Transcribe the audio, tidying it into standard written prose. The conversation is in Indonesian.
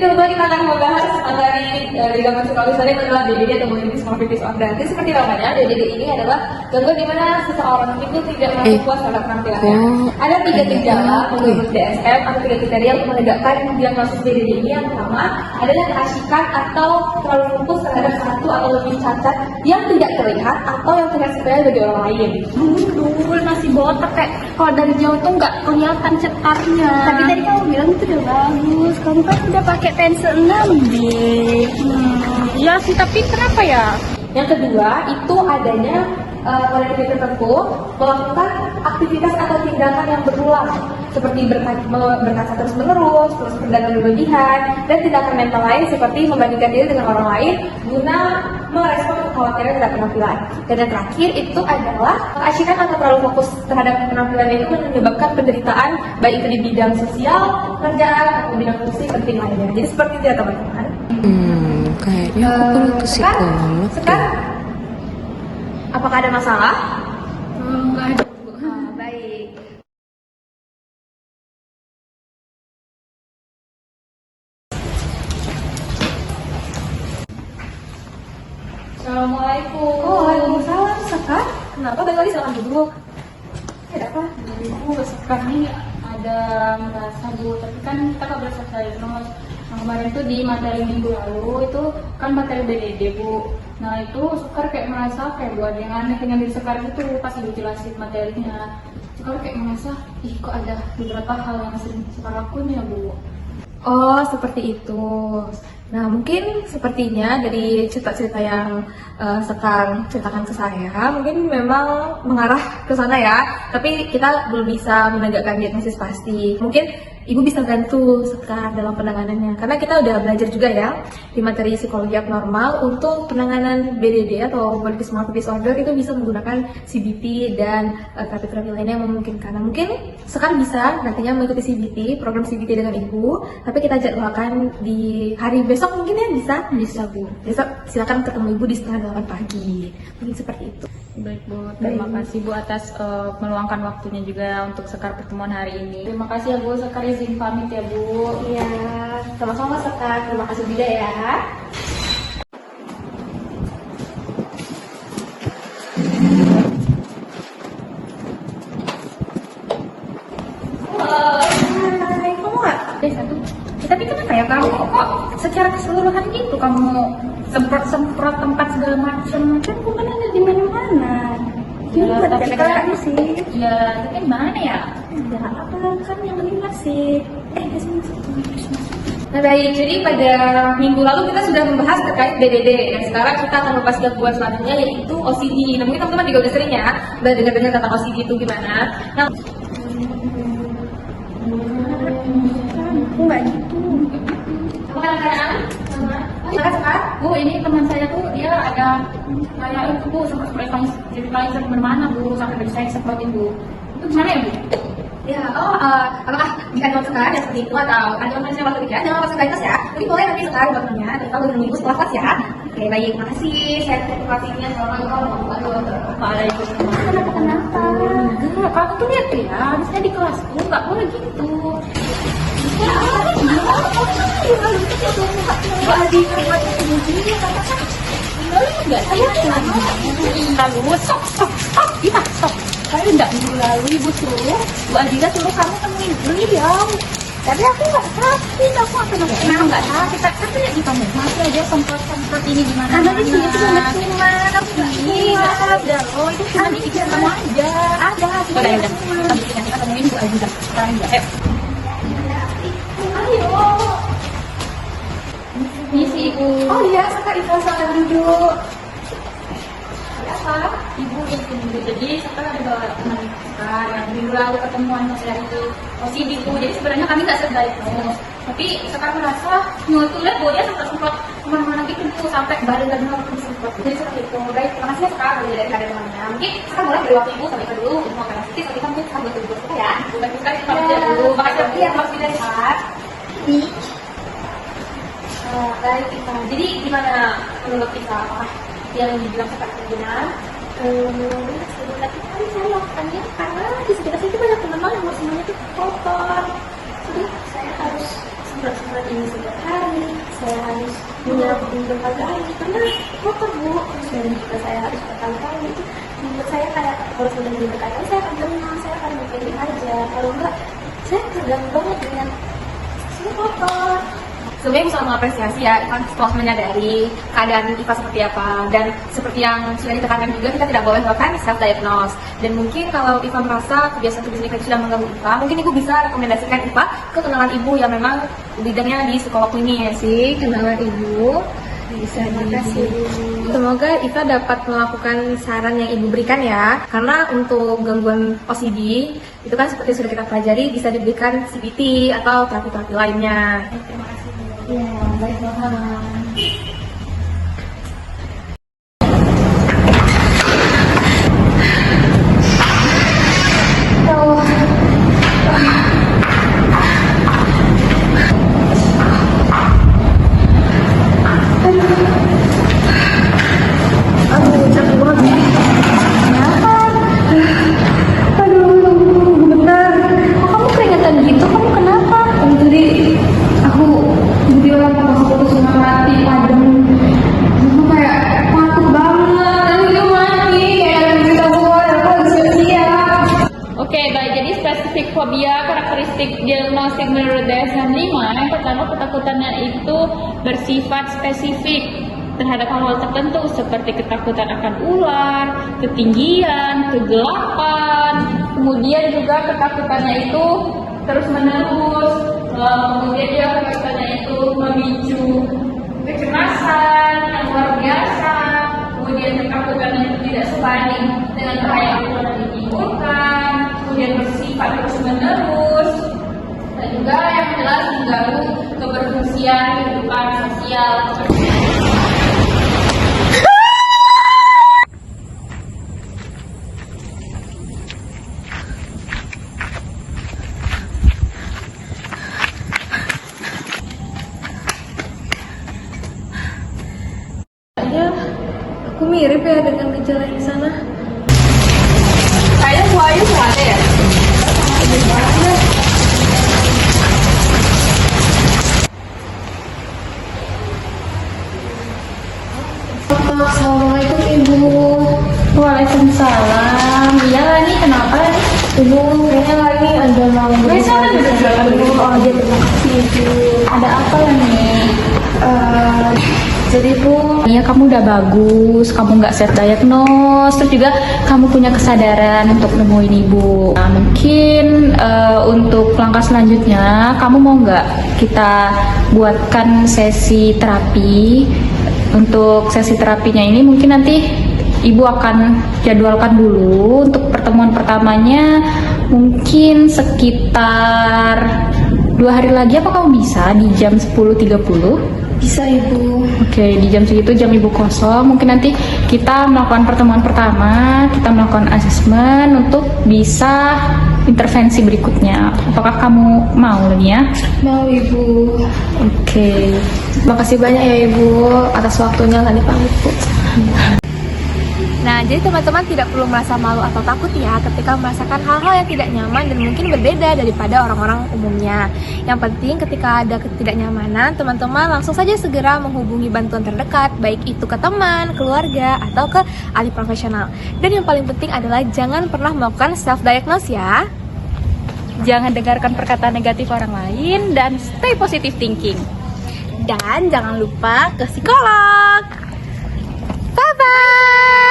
teman-teman kita akan membahas materi di gangguan psikologis tadi adalah DBD atau Body Dysmorphic Disorder. Jadi seperti namanya, DBD ini adalah gangguan di mana seseorang itu tidak merasa puas terhadap penampilannya. Ada 3 gejala menurut DSM atau 3 kriteria untuk menegakkan diagnosis DBD ini. Yang pertama adalah keasikan atau terlalu fokus terhadap satu atau lebih cacat yang tidak terlihat atau yang terlihat sepele bagi orang lain. Dulu masih botak kayak kalau dari jauh tuh nggak kelihatan cetarnya. Tapi tadi kamu bilang itu udah bagus. Kamu kan udah pakai pensel 6D. Ya sih, tapi kenapa ya? Yang kedua itu adanya pada titik tertentu melakukan aktivitas atau tindakan yang berulang seperti berkaca terus menerus, terus berdandan berlebihan, dan tindakan mental lain seperti membandingkan diri dengan orang lain guna merespon kekhawatiran terhadap penampilan. Dan yang terakhir itu adalah keasikan atau terlalu fokus terhadap penampilan itu menyebabkan penderitaan baik itu di bidang sosial, kerjaan, atau bidang fungsi penting lainnya. Jadi seperti itu ya teman-teman. Kayaknya aku perlu ke psikolog. Sekarang, apakah ada masalah? Nggak ada. Baik. Assalamualaikum. Waalaikumsalam, Sekar. Kenapa balik lagi silakan duduk. Ada apa? Ibu sekarang ini ada merasa Bu, tapi kan kita kan berasa diagnos. Kemarin tuh di materi minggu lalu itu kan materi BDD Bu. Nah itu Sekar kayak merasa kayak buat yang aneh dengan diri Sekar itu pas dijelasin materinya. Sekar kayak merasa, ih kok ada beberapa hal yang sering Sekar lakuin ya Bu. Oh, seperti itu. Nah, mungkin sepertinya dari cerita-cerita yang Sekar ceritakan ke saya, mungkin memang mengarah ke sana ya. Tapi kita belum bisa menegakkan diagnosis pasti. Mungkin Ibu bisa bantu Sekar dalam penanganannya. Karena kita udah belajar juga ya di materi psikologi abnormal untuk penanganan BDD atau Body Dysmorphic Disorder itu bisa menggunakan CBT dan terapi-terapi lainnya yang memungkinkan. Nah, mungkin Sekar bisa nantinya mengikuti CBT, program CBT dengan Ibu. Tapi kita jadwalkan di hari besok mungkin ya bisa Bu. Besok silakan ketemu Ibu di setengah 8 pagi. Mungkin seperti itu. Baik Bu, terima kasih Bu atas meluangkan waktunya juga untuk Sekar pertemuan hari ini. Terima kasih ya Bu, Sekar izin pamit ya Bu. Iya, sama-sama Sekar. Terima kasih juga ya. Hai, kamu nggak? Satu. Tapi kenapa ya kamu kok secara keseluruhan gitu kamu semprot tempat segala macam? Kan bukan ada di mana-mana. Ya, tapi kan sih. Ya, tapi mana ya? Ya, apa kan yang penting masih. Masuk. Nah baik, jadi pada minggu lalu kita sudah membahas terkait BDD. Dan sekarang kita akan membahas gangguan selanjutnya yaitu OCD. Nah mungkin teman-teman juga udah sering ya dengar-dengar tentang OCD itu gimana. Nah, Enggak gitu. kadang-kadang Bu, ini teman saya tuh dia ada kayak itu Bu, sempat supervisor bermana Bu, sampai dari saya semprot Bu. Itu gimana ya Bu? ya, apakah di kantor sekarang yang seperti itu atau kantor manusia waktu pikiran jangan langsung kaitas ya. Mungkin boleh nanti sekarang waktunya, dan kalau dengan ibu setelah kelas ya. Oke baik, makasih. Saya terima kasihnya. Assalamualaikum. Kenapa? Enggak, kamu tuh lihat ya, misalnya di kelasku nggak boleh gitu. Lalu stop. Saya enggak minggu lalu ibu suruh Bu Adila suruh kamu temuin beliau. Tapi aku nggak sakit, aku memang nggak sakit. Tapi lihat di kamu masih aja semprot ini gimana? Karena di sini tuh cuma aku nggak ada loh, itu cuma di pikiran kamu aja. Ada. Udah. Kita temuin Bu Adila sekarang ya. Ayo. Misi Ibu. Oh iya, Sekar Ibu silakan duduk. Apa? Ibu itu jadi setelah ada bawa teman Sekar yang minggu lalu ketemuan dari OCD Bu. Jadi sebenarnya kami nggak terdiagnos, tapi Sekar merasa nyusul lihat Bu dia sempat kemana-mana gitu Bu, sampai badan dan waktu sempat. Jadi seperti itu. Baik, terima kasih ya Sekar dari ada temannya. Mungkin Sekar boleh beri waktu Ibu sampai ke dulu untuk makan nasi. Tapi kamu sambil duduk kita ya. Baik sekali, pamit dulu. Makasih Iya, harus tidak Sekar. Baik, Ika. Jadi gimana menurut Ika? Apakah yang dibilang Sekar itu benar? Tapi kan saya lakukannya karena di sekitar situ banyak teman-teman yang semuanya tuh kotor. Jadi saya harus semprot ini setiap hari. saya harus menyiapkan berkali-kali karena kotor Bu. Dan jika saya harus berkali-kali itu membuat saya kayak harus menunggu berkali-kali, saya akan tenang, saya akan mikir aja. Kalau enggak, saya terganggu banget dengan saya kotor. Sebenarnya bisa mengapresiasi ya, Ivan setelah menyadari keadaan Iva seperti apa. Dan seperti yang sudah ditekankan juga, kita tidak boleh melakukan self-diagnose. Dan mungkin kalau Iva merasa kebiasaan-kebiasaan sudah mengganggu Iva, mungkin Ibu bisa rekomendasikan Iva ke kenalan Ibu yang memang bidangnya di psikolog klinis. sih kenalan ibu bisa Terima kasih. Semoga Iva dapat melakukan saran yang Ibu berikan ya. Karena untuk gangguan OCD, itu kan seperti sudah kita pelajari, bisa diberikan CBT atau terapi-terapi lainnya. Terima kasih. Ya, baik banget. Oke, baik. Jadi spesifik fobia, karakteristik diagnostik menurut DSM-5, yang pertama ketakutannya itu bersifat spesifik terhadap hal-hal tertentu seperti ketakutan akan ular, ketinggian, kegelapan, kemudian juga ketakutannya itu terus-menerus, kemudian juga ketakutannya itu memicu kecemasan yang luar biasa, kemudian ketakutannya itu tidak sebanding dengan bahaya yang telah ditimbulkan, kemudian bersifat terus-menerus, dan juga yang jelas mengganggu keberfungsian kehidupan sosial. Kayaknya aku mirip ya dengan gejala yang di sana. Kayaknya Bu Ayu nggak ada ya? Assalamualaikum ibu. Waalaikumsalam. Iya nih, kenapa nih? Ibu kayaknya lagi ada mau Sana ada jualan dulu. Oh iya terima kasih ibu. Ada apa ya nih? Jadi bu, Ya kamu udah bagus, kamu nggak self diagnose, terus juga kamu punya kesadaran untuk nemuin ibu. Nah, mungkin untuk langkah selanjutnya, kamu mau nggak kita buatkan sesi terapi? Untuk sesi terapinya ini mungkin nanti ibu akan jadwalkan dulu untuk pertemuan pertamanya mungkin sekitar 2 hari lagi. Apa kamu bisa di jam 10.30? bisa ibu. Oke, di jam segitu jam ibu kosong. Mungkin nanti kita melakukan pertemuan pertama, kita melakukan asesmen untuk bisa intervensi berikutnya. Apakah kamu mau, Lenia? Mau ibu. Oke. Makasih banyak ya Ibu atas waktunya tadi pamit Bu. Nah, jadi teman-teman tidak perlu merasa malu atau takut ya ketika merasakan hal-hal yang tidak nyaman dan mungkin berbeda daripada orang-orang umumnya. Yang penting ketika ada ketidaknyamanan, teman-teman langsung saja segera menghubungi bantuan terdekat, baik itu ke teman, keluarga, atau ke ahli profesional. Dan yang paling penting adalah jangan pernah melakukan self-diagnose ya. Jangan dengarkan perkataan negatif orang lain dan stay positive thinking. Dan jangan lupa ke psikolog. Bye-bye!